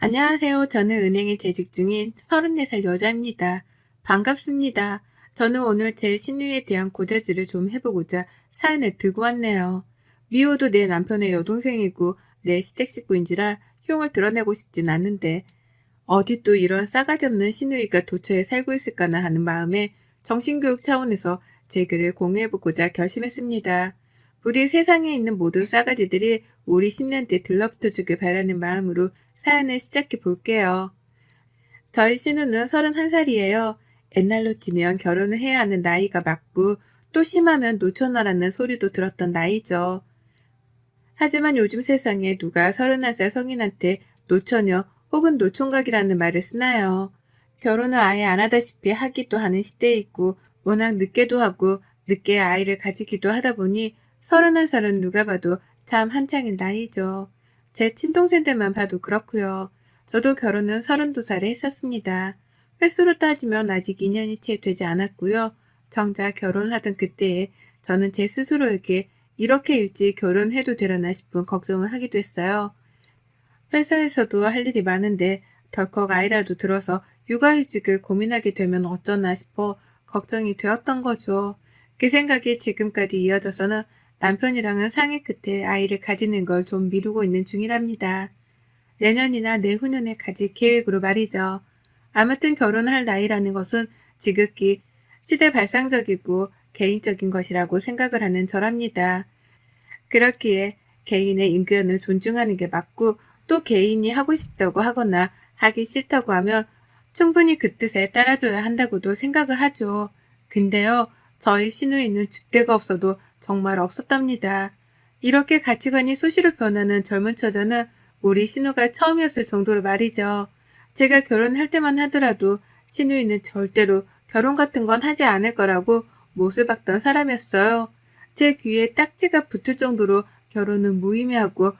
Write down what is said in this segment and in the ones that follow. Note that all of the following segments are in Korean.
안녕하세요. 저는 은행에 재직 중인 34살 여자입니다. 반갑습니다. 저는 오늘 제 시누이에 대한 고자질을 좀 해보고자 사연을 들고 왔네요. 미호도 내 남편의 여동생이고 내 시댁 식구인지라 흉을 드러내고 싶진 않는데 어디 또 이런 싸가지 없는 시누이가 도처에 살고 있을까나 하는 마음에 정신교육 차원에서 제 글을 공유해보고자 결심했습니다. 부디 세상에 있는 모든 싸가지들이 우리 10년대 들러붙어주길 바라는 마음으로 사연을 시작해 볼게요. 저희 신우는 31살이에요. 옛날로 치면 결혼을 해야 하는 나이가 맞고 또 심하면 노처녀라는 소리도 들었던 나이죠. 하지만 요즘 세상에 누가 31살 성인한테 노처녀 혹은 노총각이라는 말을 쓰나요? 결혼을 아예 안 하다시피 하기도 하는 시대에 있고 워낙 늦게도 하고 늦게 아이를 가지기도 하다 보니 31살은 누가 봐도 참 한창인 나이죠. 제 친동생들만 봐도 그렇고요. 저도 결혼은 32살에 했었습니다. 횟수로 따지면 아직 2년이 채 되지 않았고요. 정작 결혼하던 그때에 저는 제 스스로에게 이렇게 일찍 결혼해도 되려나 싶은 걱정을 하기도 했어요. 회사에서도 할 일이 많은데 덜컥 아이라도 들어서 육아휴직을 고민하게 되면 어쩌나 싶어 걱정이 되었던 거죠. 그 생각이 지금까지 이어져서는 남편이랑은 상의 끝에 아이를 가지는 걸 좀 미루고 있는 중이랍니다. 내년이나 내후년에 가질 계획으로 말이죠. 아무튼 결혼할 나이라는 것은 지극히 시대발상적이고 개인적인 것이라고 생각을 하는 저랍니다. 그렇기에 개인의 인견을 존중하는 게 맞고 또 개인이 하고 싶다고 하거나 하기 싫다고 하면 충분히 그 뜻에 따라줘야 한다고도 생각을 하죠. 근데요, 저희 시누이는 줏대가 없어도 정말 없었답니다. 이렇게 가치관이 수시로 변하는 젊은 처자는 우리 신우가 처음이었을 정도로 말이죠. 제가 결혼할 때만 하더라도 시누이는 절대로 결혼 같은 건 하지 않을 거라고 못을 박던 사람이었어요. 제 귀에 딱지가 붙을 정도로 결혼은 무의미하고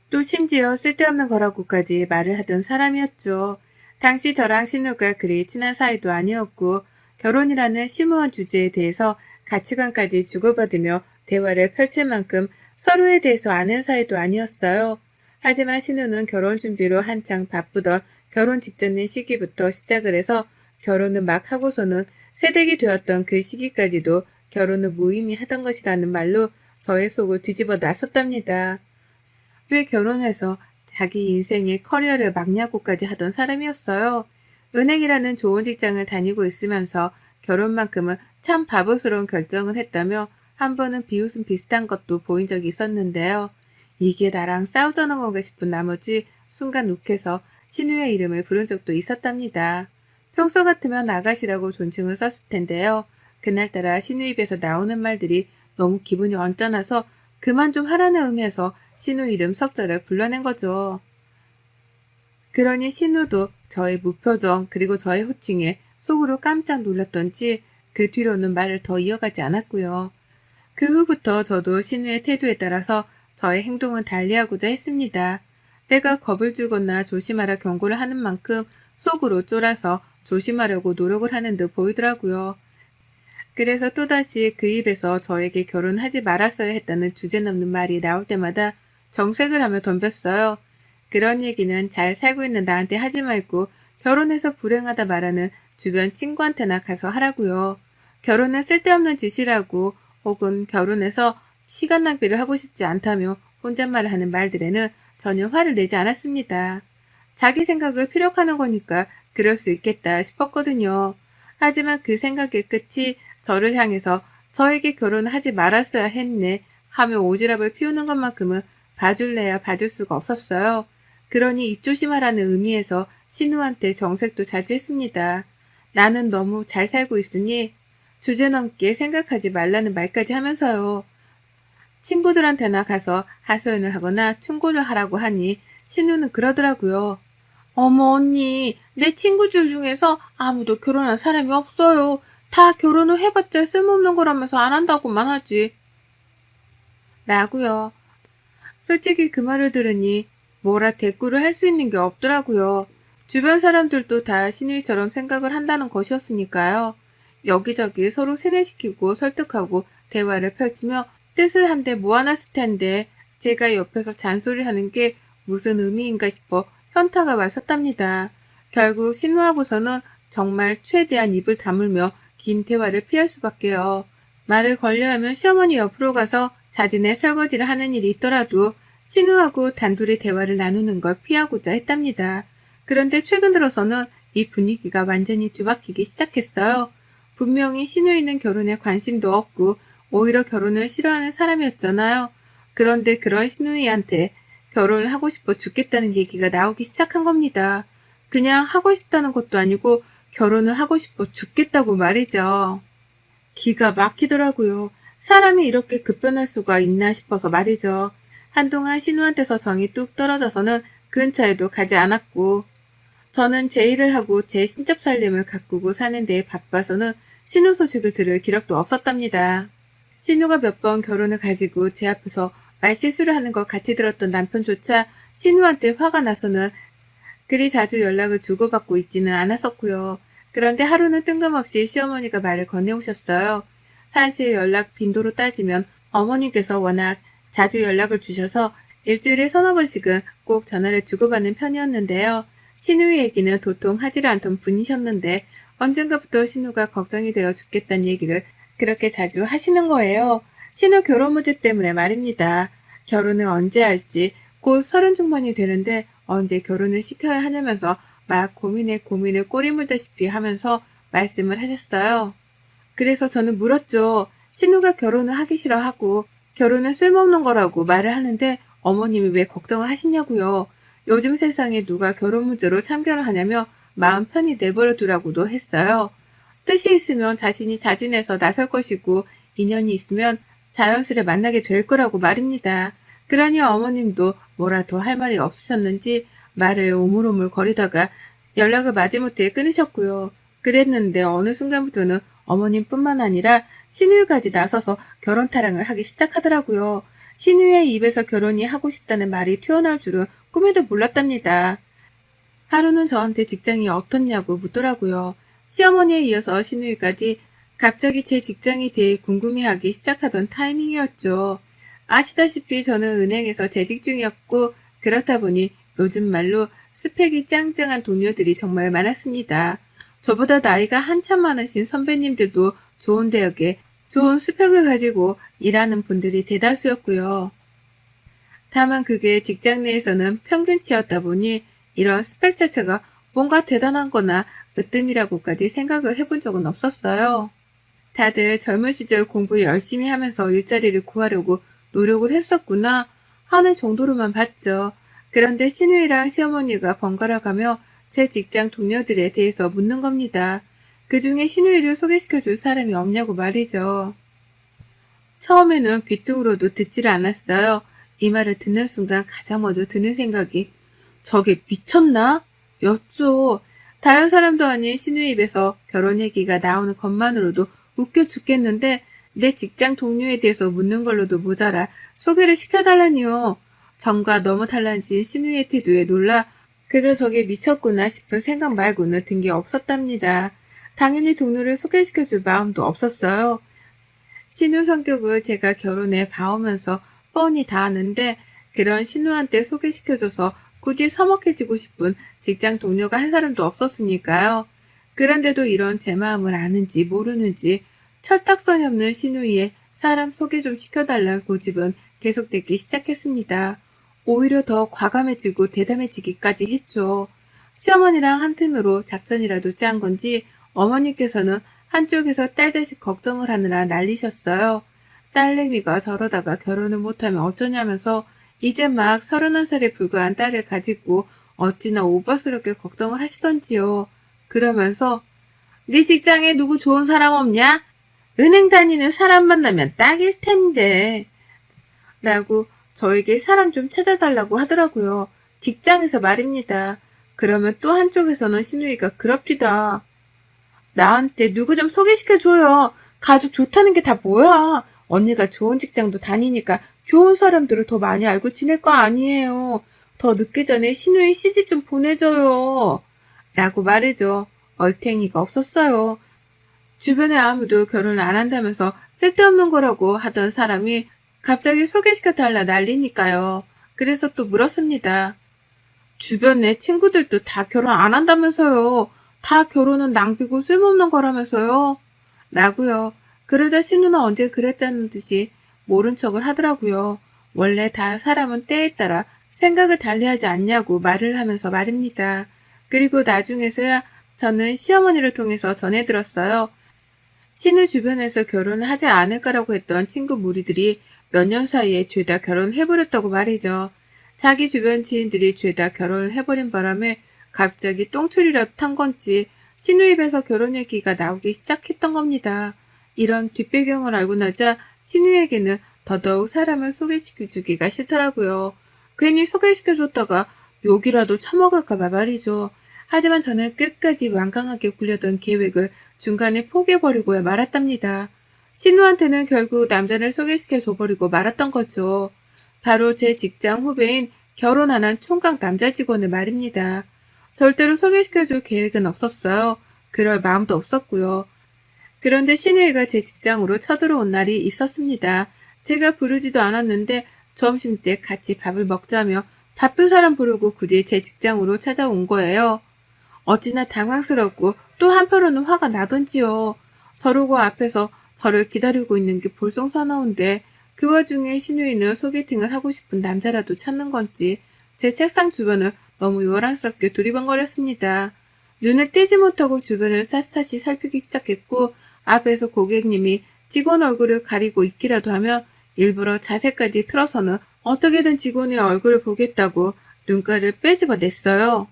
또 심지어 쓸데없는 거라고까지 말을 하던 사람이었죠. 당시 저랑 신우가 그리 친한 사이도 아니었고 결혼이라는 심오한 주제에 대해서 가치관까지 주고받으며 대화를 펼칠 만큼 서로에 대해서 아는 사이도 아니었어요. 하지만 신우는 결혼 준비로 한창 바쁘던 결혼 직전의 시기부터 시작을 해서 결혼을 막 하고서는 새댁이 되었던 그 시기까지도 결혼을 무의미하던 것이라는 말로 저의 속을 뒤집어 놨었답니다. 왜 결혼해서 자기 인생의 커리어를 막냐고까지 하던 사람이었어요. 은행이라는 좋은 직장을 다니고 있으면서 결혼만큼은 참 바보스러운 결정을 했다며 한 번은 비웃음 비슷한 것도 보인 적이 있었는데요. 이게 나랑 싸우자는 건가 싶은 나머지 순간 욱해서 신우의 이름을 부른 적도 있었답니다. 평소 같으면 아가씨라고 존칭을 썼을 텐데요. 그날따라 신우 입에서 나오는 말들이 너무 기분이 언짢아서 그만 좀 하라는 의미에서 신우 이름 석자를 불러낸 거죠. 그러니 신우도 저의 무표정 그리고 저의 호칭에 속으로 깜짝 놀랐던지 그 뒤로는 말을 더 이어가지 않았고요. 그 후부터 저도 신우의 태도에 따라서 저의 행동은 달리하고자 했습니다. 내가 겁을 주거나 조심하라 경고를 하는 만큼 속으로 쫄아서 조심하려고 노력을 하는 듯 보이더라고요. 그래서 또다시 그 입에서 저에게 결혼하지 말았어야 했다는 주제넘는 말이 나올 때마다 정색을 하며 덤볐어요. 그런 얘기는 잘 살고 있는 나한테 하지 말고 결혼해서 불행하다 말하는 주변 친구한테나 가서 하라고요. 결혼은 쓸데없는 짓이라고 혹은 결혼해서 시간 낭비를 하고 싶지 않다며 혼잣말을 하는 말들에는 전혀 화를 내지 않았습니다. 자기 생각을 피력하는 거니까 그럴 수 있겠다 싶었거든요. 하지만 그 생각의 끝이 저를 향해서 저에게 결혼하지 말았어야 했네 하며 오지랖을 피우는 것만큼은 봐줄래야 봐줄 수가 없었어요. 그러니 입조심하라는 의미에서 신우한테 정색도 자주 했습니다. 나는 너무 잘 살고 있으니 주제넘게 생각하지 말라는 말까지 하면서요. 친구들한테나 가서 하소연을 하거나 충고를 하라고 하니 신우는 그러더라고요. 어머 언니, 내 친구들 중에서 아무도 결혼한 사람이 없어요. 다 결혼을 해봤자 쓸모없는 거라면서 안 한다고만 하지. 라고요. 솔직히 그 말을 들으니 뭐라 대꾸를 할 수 있는 게 없더라고요. 주변 사람들도 다 신우이처럼 생각을 한다는 것이었으니까요. 여기저기 서로 세뇌시키고 설득하고 대화를 펼치며 뜻을 한데 모아놨을 텐데 제가 옆에서 잔소리하는 게 무슨 의미인가 싶어 현타가 왔었답니다. 결국 신우하고서는 정말 최대한 입을 다물며 긴 대화를 피할 수밖에요. 말을 걸려하면 시어머니 옆으로 가서 자진의 설거지를 하는 일이 있더라도 신우하고 단둘이 대화를 나누는 걸 피하고자 했답니다. 그런데 최근 들어서는 이 분위기가 완전히 뒤바뀌기 시작했어요. 분명히 신우이는 결혼에 관심도 없고 오히려 결혼을 싫어하는 사람이었잖아요. 그런데 그런 신우이한테 결혼을 하고 싶어 죽겠다는 얘기가 나오기 시작한 겁니다. 그냥 하고 싶다는 것도 아니고 결혼을 하고 싶어 죽겠다고 말이죠. 기가 막히더라고요. 사람이 이렇게 급변할 수가 있나 싶어서 말이죠. 한동안 신우한테서 정이 뚝 떨어져서는 근처에도 가지 않았고 저는 제 일을 하고 제 신접 살림을 가꾸고 사는 데에 바빠서는 신우 소식을 들을 기력도 없었답니다. 신우가 몇 번 결혼을 가지고 제 앞에서 말실수를 하는 걸 같이 들었던 남편조차 신우한테 화가 나서는 그리 자주 연락을 주고받고 있지는 않았었고요. 그런데 하루는 뜬금없이 시어머니가 말을 건네오셨어요. 사실 연락 빈도로 따지면 어머니께서 워낙 자주 연락을 주셔서 일주일에 서너 번씩은 꼭 전화를 주고받는 편이었는데요. 신우의 얘기는 도통 하지를 않던 분이셨는데 언젠가부터 신우가 걱정이 되어 죽겠다는 얘기를 그렇게 자주 하시는 거예요. 신우 결혼 문제 때문에 말입니다. 결혼을 언제 할지 곧 30 중반이 되는데 언제 결혼을 시켜야 하냐면서 막 고민에 고민을 꼬리 물다시피 하면서 말씀을 하셨어요. 그래서 저는 물었죠. 신우가 결혼을 하기 싫어하고 결혼은 쓸모없는 거라고 말을 하는데 어머님이 왜 걱정을 하시냐고요. 요즘 세상에 누가 결혼 문제로 참견을 하냐며 마음 편히 내버려 두라고도 했어요. 뜻이 있으면 자신이 자진해서 나설 것이고 인연이 있으면 자연스레 만나게 될 거라고 말입니다. 그러니 어머님도 뭐라 더 할 말이 없으셨는지 말을 오물오물 거리다가 연락을 마지못해 끊으셨고요. 그랬는데 어느 순간부터는 어머님뿐만 아니라 신우까지 나서서 결혼 타령을 하기 시작하더라고요. 신우의 입에서 결혼이 하고 싶다는 말이 튀어나올 줄은 꿈에도 몰랐답니다. 하루는 저한테 직장이 어떻냐고 묻더라고요. 시어머니에 이어서 신우이까지 갑자기 제 직장에 대해 궁금해하기 시작하던 타이밍이었죠. 아시다시피 저는 은행에서 재직 중이었고 그렇다 보니 요즘 말로 스펙이 짱짱한 동료들이 정말 많았습니다. 저보다 나이가 한참 많으신 선배님들도 좋은 대학에 좋은 스펙을 가지고 일하는 분들이 대다수였고요. 다만 그게 직장 내에서는 평균치였다 보니 이런 스펙 자체가 뭔가 대단한 거나 으뜸이라고까지 생각을 해본 적은 없었어요. 다들 젊은 시절 공부 열심히 하면서 일자리를 구하려고 노력을 했었구나 하는 정도로만 봤죠. 그런데 신우이랑 시어머니가 번갈아 가며 제 직장 동료들에 대해서 묻는 겁니다. 그 중에 신우이를 소개시켜줄 사람이 없냐고 말이죠. 처음에는 귀뚱으로도 듣지를 않았어요. 이 말을 듣는 순간 가장 먼저 드는 생각이 저게 미쳤나? 였죠. 다른 사람도 아닌 신우의 입에서 결혼 얘기가 나오는 것만으로도 웃겨 죽겠는데 내 직장 동료에 대해서 묻는 걸로도 모자라 소개를 시켜달라니요. 전과 너무 달라진 신우의 태도에 놀라 그저 저게 미쳤구나 싶은 생각 말고는 든 게 없었답니다. 당연히 동료를 소개시켜줄 마음도 없었어요. 신우 성격을 제가 결혼해 봐오면서 뻔히 다 아는데 그런 신우한테 소개시켜줘서 굳이 서먹해지고 싶은 직장 동료가 한 사람도 없었으니까요. 그런데도 이런 제 마음을 아는지 모르는지 철딱선이 없는 신우이의 사람 소개 좀 시켜달라는 고집은 계속되기 시작했습니다. 오히려 더 과감해지고 대담해지기까지 했죠. 시어머니랑 한 틈으로 작전이라도 짠 건지 어머님께서는 한쪽에서 딸 자식 걱정을 하느라 난리셨어요. 딸내미가 저러다가 결혼을 못하면 어쩌냐면서 이제 막 31살에 불과한 딸을 가지고 어찌나 오버스럽게 걱정을 하시던지요. 그러면서 네 직장에 누구 좋은 사람 없냐? 은행 다니는 사람 만나면 딱일 텐데 라고 저에게 사람 좀 찾아달라고 하더라고요. 직장에서 말입니다. 그러면 또 한쪽에서는 신우이가 그럽디다. 나한테 누구 좀 소개시켜줘요. 가족 좋다는 게 다 뭐야. 언니가 좋은 직장도 다니니까 좋은 사람들을 더 많이 알고 지낼 거 아니에요. 더 늦기 전에 신우이 시집 좀 보내줘요. 라고 말해줘. 얼탱이가 없었어요. 주변에 아무도 결혼을 안 한다면서 쓸데없는 거라고 하던 사람이 갑자기 소개시켜달라 난리니까요. 그래서 또 물었습니다. 주변에 친구들도 다 결혼 안 한다면서요. 다 결혼은 낭비고 쓸모없는 거라면서요. 라고요. 그러자 신우는 언제 그랬다는 듯이 모른 척을 하더라고요. 원래 다 사람은 때에 따라 생각을 달리하지 않냐고 말을 하면서 말입니다. 그리고 나중에서야 저는 시어머니를 통해서 전해 들었어요. 신우 주변에서 결혼을 하지 않을 거라고 했던 친구 무리들이 몇 년 사이에 죄다 결혼해버렸다고 말이죠. 자기 주변 지인들이 죄다 결혼을 해버린 바람에 갑자기 똥줄이라도 탄 건지 신우 입에서 결혼 얘기가 나오기 시작했던 겁니다. 이런 뒷배경을 알고 나자 신우에게는 더더욱 사람을 소개시켜주기가 싫더라고요. 괜히 소개시켜줬다가 욕이라도 처먹을까봐 말이죠. 하지만 저는 끝까지 완강하게 굴려던 계획을 중간에 포기해버리고야 말았답니다. 신우한테는 결국 남자를 소개시켜줘버리고 말았던 거죠. 바로 제 직장 후배인 결혼 안 한 총각 남자 직원을 말입니다. 절대로 소개시켜줄 계획은 없었어요. 그럴 마음도 없었고요. 그런데 신우이가 제 직장으로 쳐들어온 날이 있었습니다. 제가 부르지도 않았는데 점심때 같이 밥을 먹자며 바쁜 사람 부르고 굳이 제 직장으로 찾아온 거예요. 어찌나 당황스럽고 또 한편으로는 화가 나던지요. 저러고 앞에서 저를 기다리고 있는 게 볼썽사나운데 그 와중에 신우이는 소개팅을 하고 싶은 남자라도 찾는 건지 제 책상 주변을 너무 요란스럽게 두리번거렸습니다. 눈을 떼지 못하고 주변을 샅샅이 살피기 시작했고 앞에서 고객님이 직원 얼굴을 가리고 있기라도 하면 일부러 자세까지 틀어서는 어떻게든 직원의 얼굴을 보겠다고 눈가를 빼집어냈어요.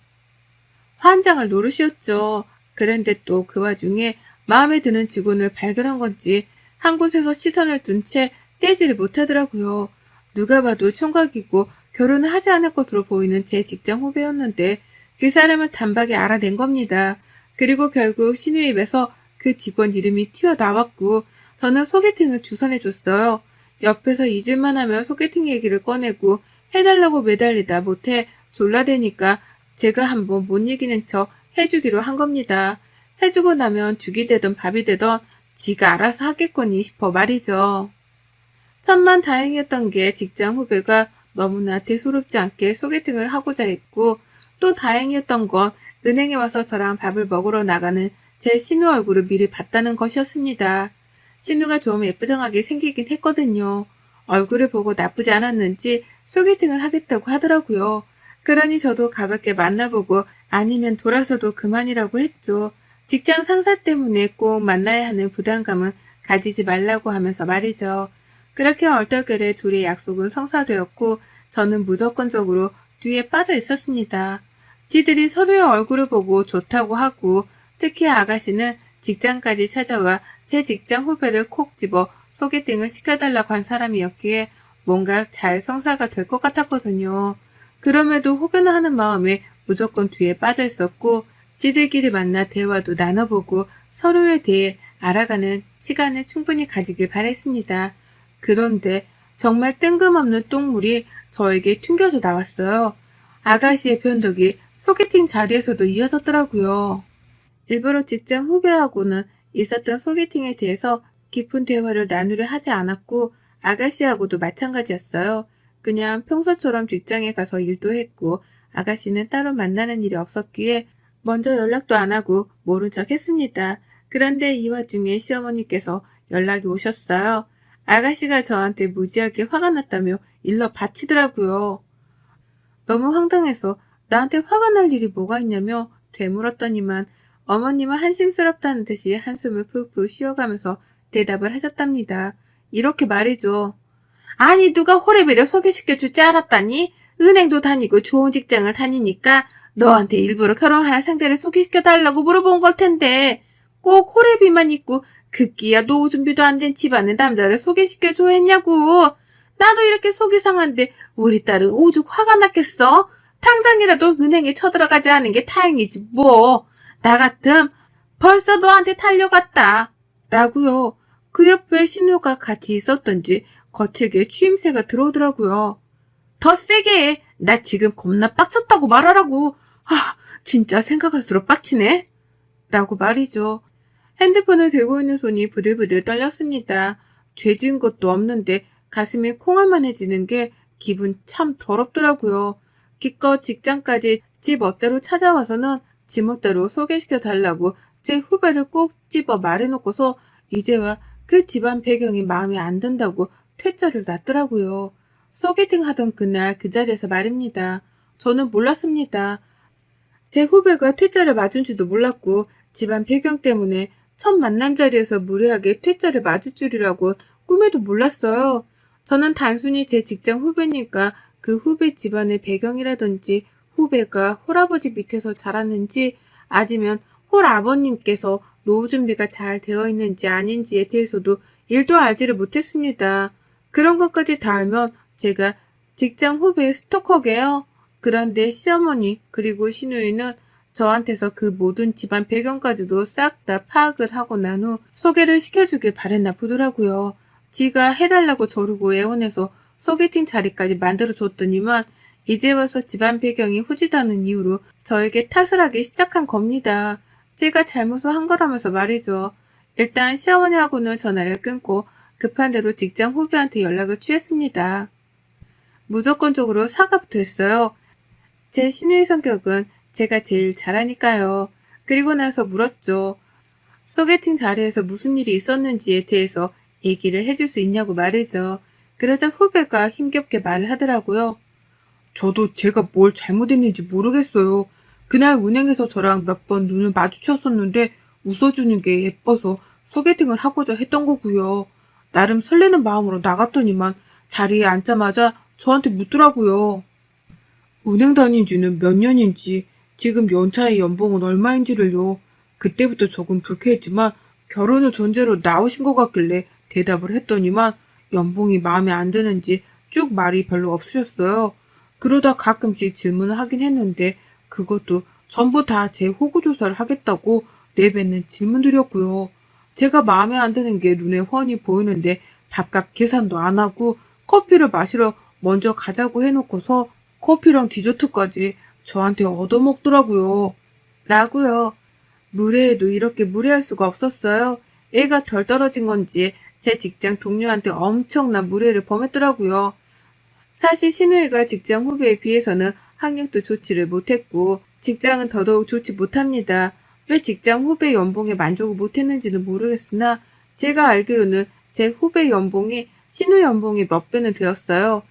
환장을 노릇이었죠. 그런데 또 그 와중에 마음에 드는 직원을 발견한 건지 한 곳에서 시선을 둔 채 떼지를 못하더라고요. 누가 봐도 총각이고 결혼을 하지 않을 것으로 보이는 제 직장 후배였는데 그 사람을 단박에 알아낸 겁니다. 그리고 결국 신우 입에서 그 직원 이름이 튀어나왔고 저는 소개팅을 주선해줬어요. 옆에서 잊을만 하면 소개팅 얘기를 꺼내고 해달라고 매달리다 못해 졸라대니까 제가 한번 못 이기는 척 해주기로 한 겁니다. 해주고 나면 죽이 되던 밥이 되던 지가 알아서 하겠거니 싶어 말이죠. 천만 다행이었던 게 직장 후배가 너무나 대수롭지 않게 소개팅을 하고자 했고 또 다행이었던 건 은행에 와서 저랑 밥을 먹으러 나가는 제 신우 얼굴을 미리 봤다는 것이었습니다. 신우가 좀 예쁘장하게 생기긴 했거든요. 얼굴을 보고 나쁘지 않았는지 소개팅을 하겠다고 하더라고요. 그러니 저도 가볍게 만나보고 아니면 돌아서도 그만이라고 했죠. 직장 상사 때문에 꼭 만나야 하는 부담감은 가지지 말라고 하면서 말이죠. 그렇게 얼떨결에 둘의 약속은 성사되었고 저는 무조건적으로 뒤에 빠져 있었습니다. 지들이 서로의 얼굴을 보고 좋다고 하고 특히 아가씨는 직장까지 찾아와 제 직장 후배를 콕 집어 소개팅을 시켜달라고 한 사람이었기에 뭔가 잘 성사가 될 것 같았거든요. 그럼에도 혹여나 하는 마음에 무조건 뒤에 빠져 있었고 지들끼리 만나 대화도 나눠보고 서로에 대해 알아가는 시간을 충분히 가지길 바랬습니다. 그런데 정말 뜬금없는 똥물이 저에게 튕겨져 나왔어요. 아가씨의 변덕이 소개팅 자리에서도 이어졌더라고요. 일부러 직장 후배하고는 있었던 소개팅에 대해서 깊은 대화를 나누려 하지 않았고 아가씨하고도 마찬가지였어요. 그냥 평소처럼 직장에 가서 일도 했고 아가씨는 따로 만나는 일이 없었기에 먼저 연락도 안 하고 모른 척 했습니다. 그런데 이 와중에 시어머니께서 연락이 오셨어요. 아가씨가 저한테 무지하게 화가 났다며 일러 바치더라고요. 너무 황당해서 나한테 화가 날 일이 뭐가 있냐며 되물었더니만 어머님은 한심스럽다는 듯이 한숨을 푹푹 쉬어가면서 대답을 하셨답니다. 이렇게 말이죠. 아니 누가 호래비를 소개시켜줄 줄 알았다니? 은행도 다니고 좋은 직장을 다니니까 너한테 일부러 결혼할 상대를 소개시켜달라고 물어본 걸 텐데 꼭 호래비만 있고 급기야 노후 준비도 안 된 집안의 남자를 소개시켜줘 했냐고. 나도 이렇게 속이 상한데 우리 딸은 오죽 화가 났겠어? 당장이라도 은행에 쳐들어가지 않은 게 다행이지 뭐. 나 같음 벌써 너한테 달려갔다. 라고요. 그 옆에 신우가 같이 있었던지 거칠게 추임새가 들어오더라고요. 더 세게 해. 나 지금 겁나 빡쳤다고 말하라고. 아, 진짜 생각할수록 빡치네. 라고 말이죠. 핸드폰을 들고 있는 손이 부들부들 떨렸습니다. 죄 지은 것도 없는데 가슴이 콩알만해지는 게 기분 참 더럽더라고요. 기껏 직장까지 지 멋대로 찾아와서는 지 멋대로 소개시켜 달라고 제 후배를 꼭 집어 말해놓고서 이제와 그 집안 배경이 마음에 안 든다고 퇴짜를 놨더라고요. 소개팅 하던 그날 그 자리에서 말입니다. 저는 몰랐습니다. 제 후배가 퇴짜를 맞은지도 몰랐고 집안 배경 때문에 첫 만남 자리에서 무례하게 퇴짜를 맞을 줄이라고 꿈에도 몰랐어요. 저는 단순히 제 직장 후배니까 그 후배 집안의 배경이라든지 후배가 홀아버지 밑에서 자랐는지 아니면 홀아버님께서 노후 준비가 잘 되어 있는지 아닌지에 대해서도 일도 알지를 못했습니다. 그런 것까지 다 알면 제가 직장 후배의 스토커게요. 그런데 시어머니 그리고 시누이는 저한테서 그 모든 집안 배경까지도 싹 다 파악을 하고 난 후 소개를 시켜주길 바랬나 보더라고요. 지가 해달라고 저르고 애원해서 소개팅 자리까지 만들어줬더니만 이제 와서 집안 배경이 후지다는 이유로 저에게 탓을 하기 시작한 겁니다. 제가 잘못을 한 거라면서 말이죠. 일단 시어머니하고는 전화를 끊고 급한 대로 직장 후배한테 연락을 취했습니다. 무조건적으로 사과부터 했어요. 제 시누이 성격은 제가 제일 잘하니까요. 그리고 나서 물었죠. 소개팅 자리에서 무슨 일이 있었는지에 대해서 얘기를 해줄 수 있냐고 말이죠. 그러자 후배가 힘겹게 말을 하더라고요. 저도 제가 뭘 잘못했는지 모르겠어요. 그날 은행에서 저랑 몇 번 눈을 마주쳤었는데 웃어주는 게 예뻐서 소개팅을 하고자 했던 거고요. 나름 설레는 마음으로 나갔더니만 자리에 앉자마자 저한테 묻더라고요. 은행 다닌 지는 몇 년인지, 지금 연차의 연봉은 얼마인지를요. 그때부터 조금 불쾌했지만 결혼을 전제로 나오신 것 같길래 대답을 했더니만 연봉이 마음에 안 드는지 쭉 말이 별로 없으셨어요. 그러다 가끔씩 질문을 하긴 했는데 그것도 전부 다 제 호구조사를 하겠다고 내뱉는 질문들이었고요. 제가 마음에 안 드는 게 눈에 훤히 보이는데 밥값 계산도 안 하고 커피를 마시러 먼저 가자고 해놓고서 커피랑 디저트까지 저한테 얻어먹더라고요. 라고요. 무례해도 이렇게 무례할 수가 없었어요. 애가 덜 떨어진 건지 제 직장 동료한테 엄청난 무례를 범했더라고요. 사실 신우이가 직장 후배에 비해서는 학력도 좋지를 못했고 직장은 더더욱 좋지 못합니다. 왜 직장 후배 연봉에 만족을 못했는지는 모르겠으나 제가 알기로는 제 후배 연봉이 신우 연봉이 몇 배는 되었어요.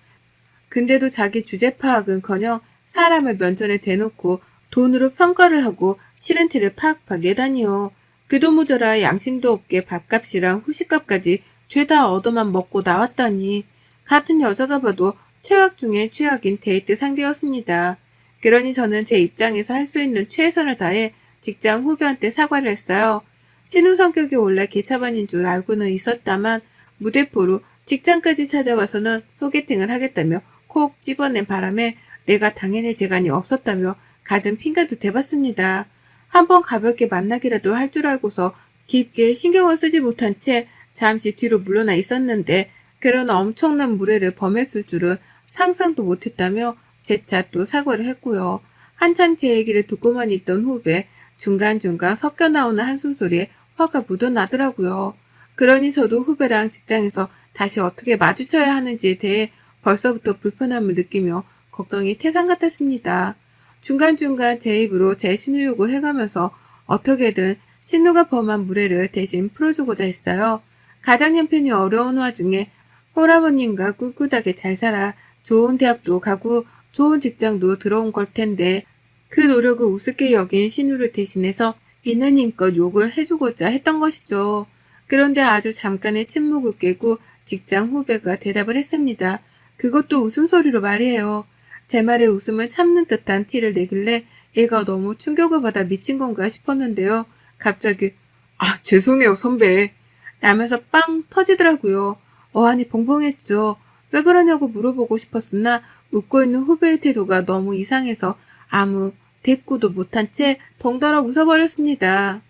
근데도 자기 주제 파악은커녕 사람을 면전에 대놓고 돈으로 평가를 하고 싫은 티를 팍팍 내다니요. 그도 모자라 양심도 없게 밥값이랑 후식값까지 죄다 얻어만 먹고 나왔다니. 같은 여자가 봐도 최악 중에 최악인 데이트 상대였습니다. 그러니 저는 제 입장에서 할 수 있는 최선을 다해 직장 후배한테 사과를 했어요. 신우 성격이 원래 개차반인 줄 알고는 있었다만 무대포로 직장까지 찾아와서는 소개팅을 하겠다며 콕 집어낸 바람에 내가 당해낼 재간이 없었다며 갖은 핑계도 대봤습니다. 한번 가볍게 만나기라도 할 줄 알고서 깊게 신경을 쓰지 못한 채 잠시 뒤로 물러나 있었는데 그런 엄청난 무례를 범했을 줄은 상상도 못했다며 재차 또 사과를 했고요. 한참 제 얘기를 듣고만 있던 후배 중간중간 섞여 나오는 한숨소리에 화가 묻어나더라고요. 그러니 저도 후배랑 직장에서 다시 어떻게 마주쳐야 하는지에 대해 벌써부터 불편함을 느끼며 걱정이 태산 같았습니다. 중간중간 제 입으로 제 신우욕을 해가면서 어떻게든 신우가 범한 무례를 대신 풀어주고자 했어요. 가장 형편이 어려운 와중에 홀아버님과 꿋꿋하게 잘 살아 좋은 대학도 가고 좋은 직장도 들어온 걸 텐데 그 노력을 우습게 여긴 신우를 대신해서 있는 힘껏 욕을 해주고자 했던 것이죠. 그런데 아주 잠깐의 침묵을 깨고 직장 후배가 대답을 했습니다. 그것도 웃음소리로 말이에요. 제 말에 웃음을 참는 듯한 티를 내길래 얘가 너무 충격을 받아 미친 건가 싶었는데요. 갑자기 죄송해요 선배 라면서 빵 터지더라고요. 어안이 벙벙했죠. 왜 그러냐고 물어보고 싶었으나 웃고 있는 후배의 태도가 너무 이상해서 아무 대꾸도 못한 채 덩달아 웃어버렸습니다.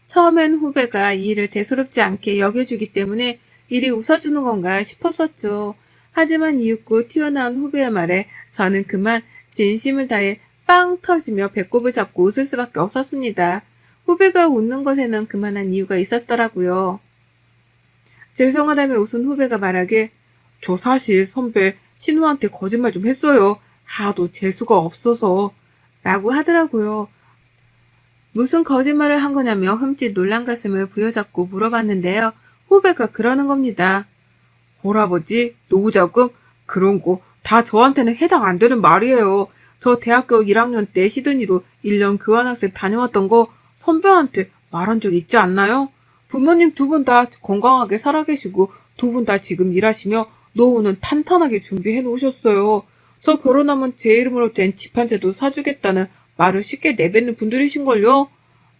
처음엔 후배가 이 일을 대수롭지 않게 여겨주기 때문에 일이 웃어주는 건가 싶었었죠. 하지만 이윽고 튀어나온 후배의 말에 저는 그만 진심을 다해 빵 터지며 배꼽을 잡고 웃을 수밖에 없었습니다. 후배가 웃는 것에는 그만한 이유가 있었더라고요. 죄송하다며 웃은 후배가 말하길 저 사실 선배 신우한테 거짓말 좀 했어요. 하도 재수가 없어서 라고 하더라고요. 무슨 거짓말을 한 거냐며 흠칫 놀란 가슴을 부여잡고 물어봤는데요. 후배가 그러는 겁니다. 할아버지, 노후자금? 그런 거 다 저한테는 해당 안 되는 말이에요. 저 대학교 1학년 때 시드니로 1년 교환학생 다녀왔던 거 선배한테 말한 적 있지 않나요? 부모님 두 분 다 건강하게 살아계시고 두 분 다 지금 일하시며 노후는 탄탄하게 준비해 놓으셨어요. 저 결혼하면 제 이름으로 된 집 한 채도 사주겠다는 말을 쉽게 내뱉는 분들이신걸요?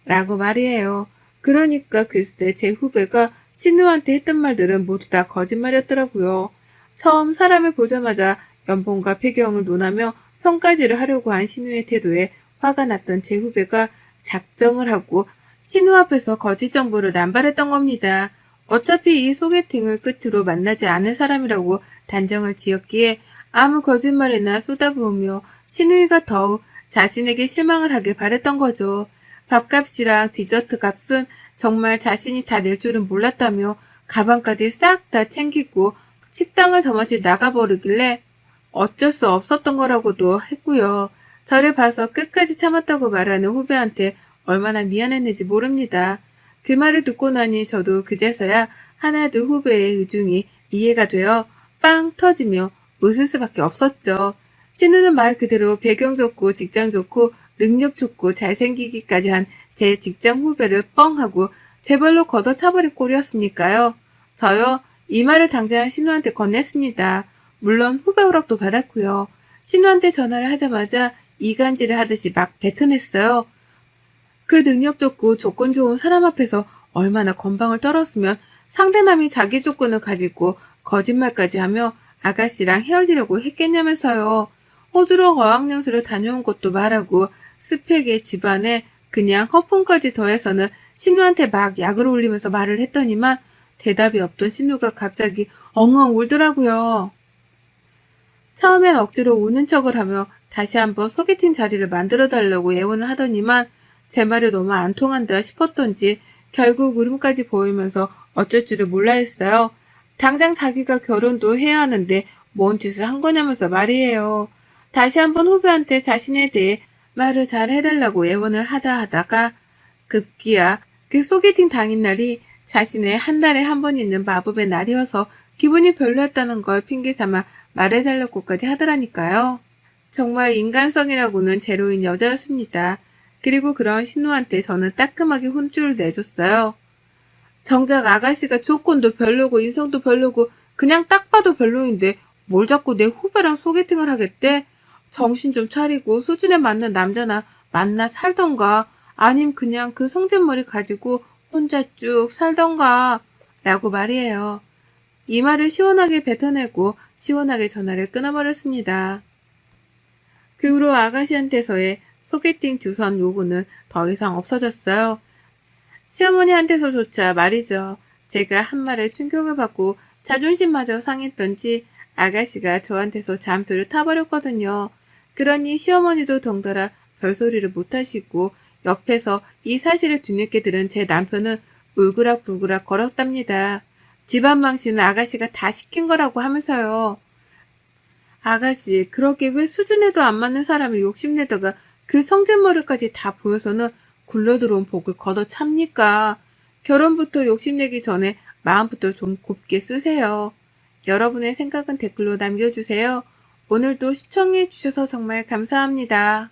라고 말이에요. 그러니까 글쎄 제 후배가 신우한테 했던 말들은 모두 다 거짓말이었더라고요. 처음 사람을 보자마자 연봉과 배경을 논하며 평가질을 하려고 한 신우의 태도에 화가 났던 제 후배가 작정을 하고 신우 앞에서 거짓 정보를 남발했던 겁니다. 어차피 이 소개팅을 끝으로 만나지 않을 사람이라고 단정을 지었기에 아무 거짓말이나 쏟아부으며 신우이가 더욱 자신에게 실망을 하길 바랬던 거죠. 밥값이랑 디저트 값은 정말 자신이 다 낼 줄은 몰랐다며 가방까지 싹 다 챙기고 식당을 저마치 나가버리길래 어쩔 수 없었던 거라고도 했고요. 저를 봐서 끝까지 참았다고 말하는 후배한테 얼마나 미안했는지 모릅니다. 그 말을 듣고 나니 저도 그제서야 하나둘 후배의 의중이 이해가 되어 빵 터지며 웃을 수밖에 없었죠. 신우는 말 그대로 배경 좋고 직장 좋고 능력 좋고 잘생기기까지 한 제 직장 후배를 뻥하고 제 발로 걷어차버릴 꼴이었으니까요. 저요, 이 말을 당장 신우한테 건넸습니다. 물론 후배 허락도 받았고요. 신우한테 전화를 하자마자 이간질을 하듯이 막 뱉어냈어요. 그 능력 좋고 조건 좋은 사람 앞에서 얼마나 건방을 떨었으면 상대남이 자기 조건을 가지고 거짓말까지 하며 아가씨랑 헤어지려고 했겠냐면서요. 호주로 어학연수를 다녀온 것도 말하고 스펙의 집안에 그냥 허풍까지 더해서는 신우한테 막 약을 올리면서 말을 했더니만 대답이 없던 신우가 갑자기 엉엉 울더라고요. 처음엔 억지로 우는 척을 하며 다시 한번 소개팅 자리를 만들어달라고 예언을 하더니만 제 말이 너무 안 통한다 싶었던지 결국 울음까지 보이면서 어쩔 줄을 몰라 했어요. 당장 자기가 결혼도 해야 하는데 뭔 짓을 한 거냐면서 말이에요. 다시 한번 후배한테 자신에 대해 말을 잘 해달라고 예언을 하다가 급기야 그 소개팅 당일날이 자신의 한 달에 한 번 있는 마법의 날이어서 기분이 별로였다는 걸 핑계삼아 말해달라고까지 하더라니까요. 정말 인간성이라고는 제로인 여자였습니다. 그리고 그런 신우한테 저는 따끔하게 혼쭐을 내줬어요. 정작 아가씨가 조건도 별로고 인성도 별로고 그냥 딱 봐도 별로인데 뭘 자꾸 내 후배랑 소개팅을 하겠대? 정신 좀 차리고 수준에 맞는 남자나 만나 살던가 아님 그냥 그 성질머리 가지고 혼자 쭉 살던가 라고 말이에요. 이 말을 시원하게 뱉어내고 시원하게 전화를 끊어버렸습니다. 그 후로 아가씨한테서의 소개팅 주선 요구는 더 이상 없어졌어요. 시어머니한테서조차 말이죠. 제가 한 말에 충격을 받고 자존심마저 상했던지 아가씨가 저한테서 잠수를 타버렸거든요. 그러니 시어머니도 덩달아 별소리를 못하시고 옆에서 이 사실을 뒤늦게 들은 제 남편은 울그락불그락 걸었답니다. 집안 망신은 아가씨가 다 시킨 거라고 하면서요. 아가씨, 그렇게 왜 수준에도 안 맞는 사람을 욕심내다가 그 성질머리까지 다 보여서는 굴러들어온 복을 걷어찹니까? 결혼부터 욕심내기 전에 마음부터 좀 곱게 쓰세요. 여러분의 생각은 댓글로 남겨주세요. 오늘도 시청해주셔서 정말 감사합니다.